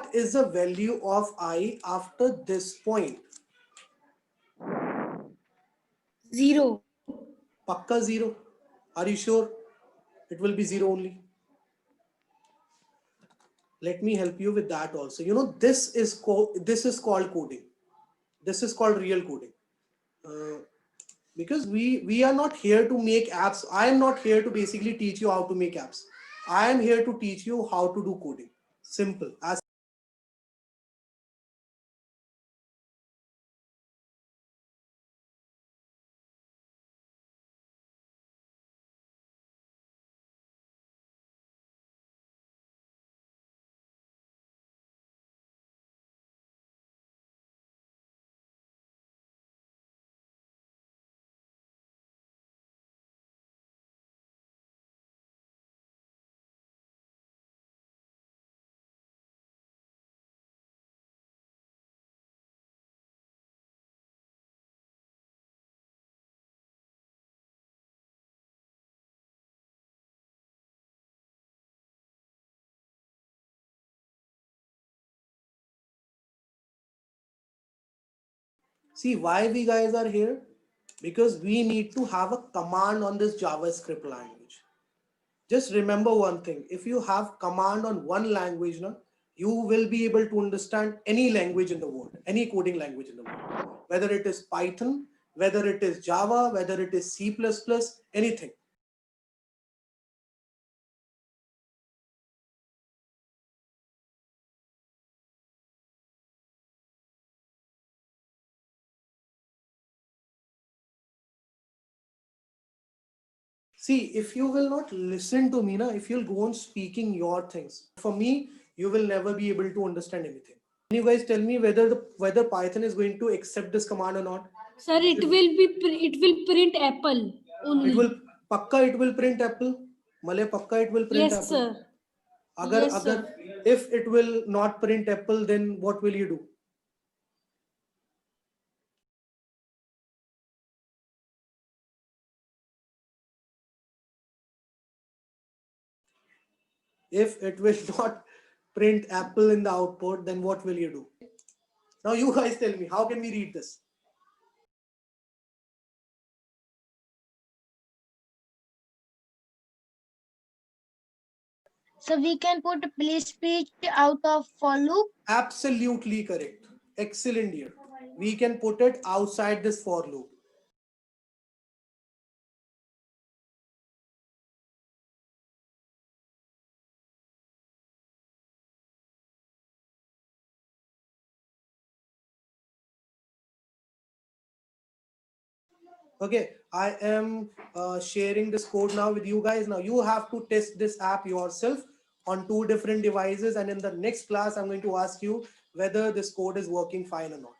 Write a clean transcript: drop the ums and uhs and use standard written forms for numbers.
what is the value of I after this point? 0. Pakka 0. Are you sure? It will be 0 only. Let me help you with that also. You know, this is called coding. This is called real coding. Because we are not here to make apps. I am not here to basically teach you how to make apps. I am here to teach you how to do coding. Simple. As see why we guys are here? Because we need to have a command on this JavaScript language. Just remember one thing, if you have command on one language, now you will be able to understand any language in the world, any coding language in the world, whether it is Python, whether it is Java, whether it is C++, anything. See, if you will not listen to me, if you'll go on speaking your things, for me, you will never be able to understand anything. Can you guys tell me whether Python is going to accept this command or not? Sir, it will print apple only. It will print apple. Male pakka it will print yes, apple. Sir. Agar, Yes, sir. if it will not print apple, then what will you do? If it will not print apple in the output, then what will you do? Now you guys tell me, how can we read this? So we can put please speech out of for loop. Absolutely correct. Excellent here. We can put it outside this for loop. Okay, I am sharing this code now with you guys. Now you have to test this app yourself on 2 different devices, and in the next class I'm going to ask you whether this code is working fine or not.